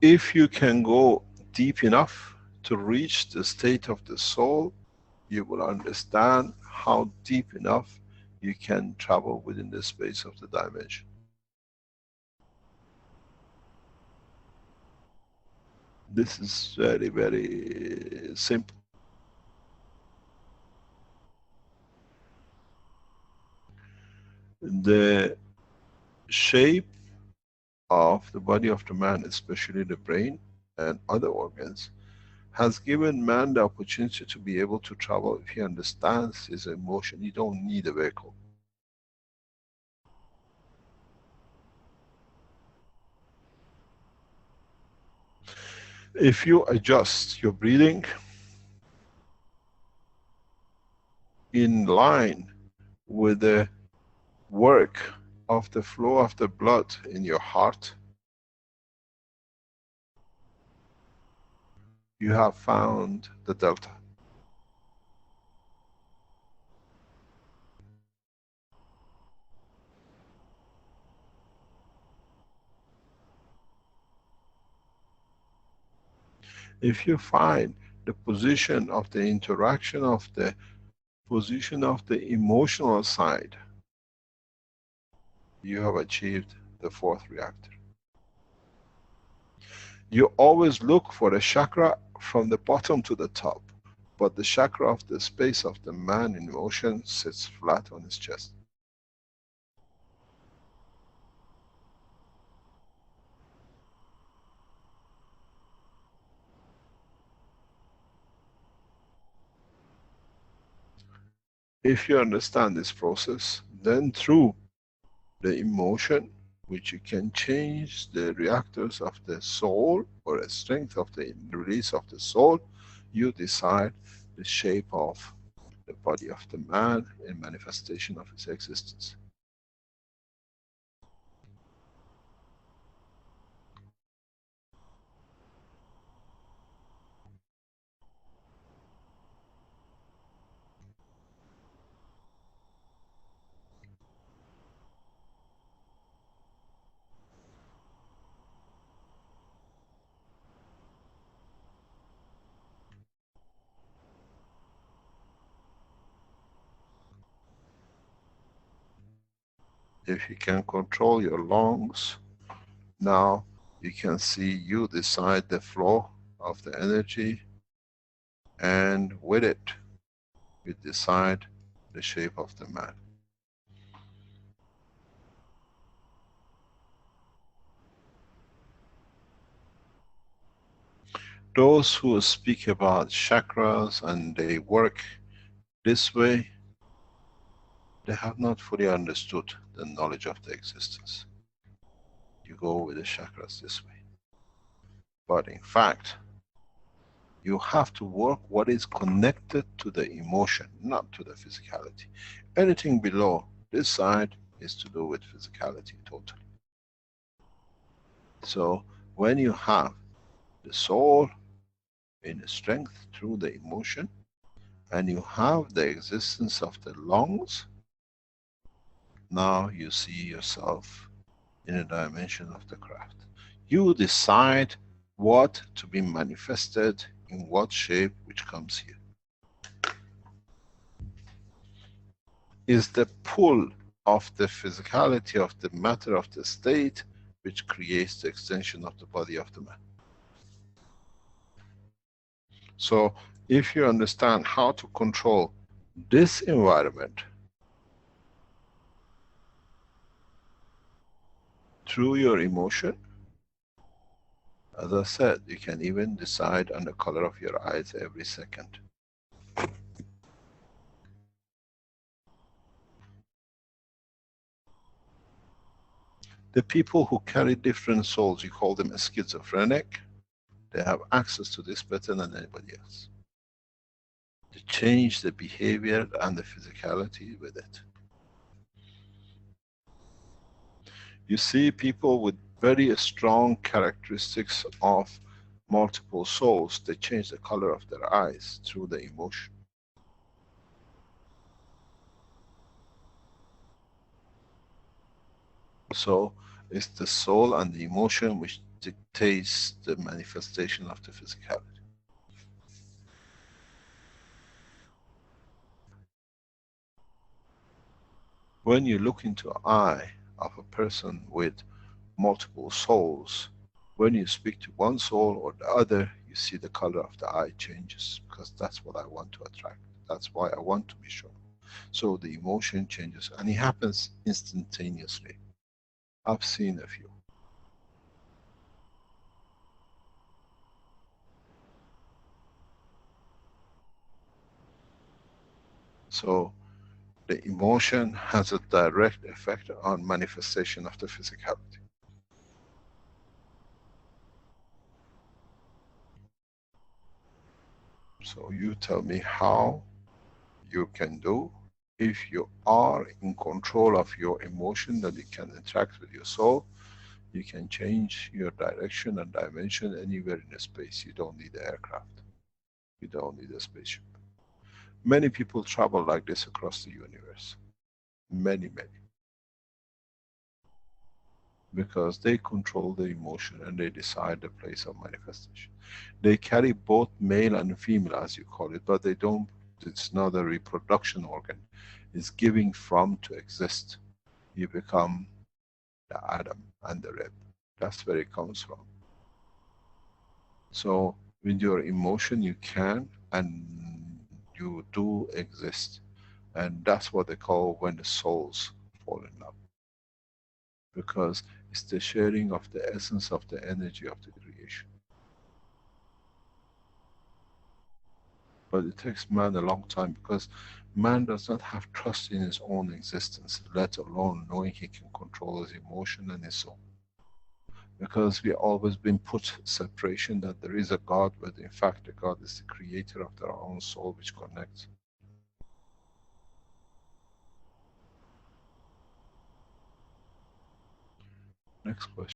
If you can go deep enough to reach the state of the soul, you will understand how deep enough you can travel within the space of the dimension. This is very, very simple. The shape of the body of the man, especially the brain and other organs, has given man the opportunity to be able to travel. If he understands his emotion, you don't need a vehicle. If you adjust your breathing in line with the work of the flow of the blood in your heart, you have found the delta. If you find the position of the interaction of the position of the emotional side, you have achieved the fourth reactor. You always look for a chakra from the bottom to the top, but the chakra of the space of the man in motion sits flat on his chest. If you understand this process, then through the emotion, which you can change the reactors of the soul, or a strength of the release of the soul, you decide the shape of the body of the man in manifestation of his existence. If you can control your lungs, now you can see you decide the flow of the energy, and with it, you decide the shape of the man. Those who speak about chakras and they work this way, they have not fully understood the knowledge of the existence. You go with the chakras this way. But in fact, you have to work what is connected to the emotion, not to the physicality. Anything below this side is to do with physicality totally. So when you have the soul in strength through the emotion, and you have the existence of the lungs, now you see yourself in a dimension of the craft. You decide what to be manifested in what shape, which comes here. Is the pull of the physicality of the matter of the state which creates the extension of the body of the man. So if you understand how to control this environment through your emotion, as I said, you can even decide on the color of your eyes every second. The people who carry different souls, you call them a schizophrenic, they have access to this better than anybody else. They change the behavior and the physicality with it. You see people with very strong characteristics of multiple souls, they change the color of their eyes through the emotion. So it's the soul and the emotion which taste the manifestation of the physicality. When you look into an eye of a person with multiple souls, when you speak to one soul or the other, you see the color of the eye changes, because that's what I want to attract. That's why I want to be shown. So the emotion changes, and it happens instantaneously. I've seen a few. So the emotion has a direct effect on manifestation of the physicality. So you tell me how you can do. If you are in control of your emotion, that you can interact with your soul, you can change your direction and dimension anywhere in the space. You don't need an aircraft. You don't need a spaceship. Many people travel like this across the universe. Many, many. Because they control the emotion and they decide the place of manifestation. They carry both male and female, as you call it, but they don't, it's not a reproduction organ. It's giving from to exist. You become the atom and the rib. That's where it comes from. So with your emotion you can and you do exist. And that's what they call when the souls fall in love. Because it's the sharing of the essence of the energy of the creation. But it takes man a long time, because man does not have trust in his own existence, let alone knowing he can control his emotion and his soul. Because we always been put separation, that there is a God, but in fact the God is the creator of their own soul which connects. Next question.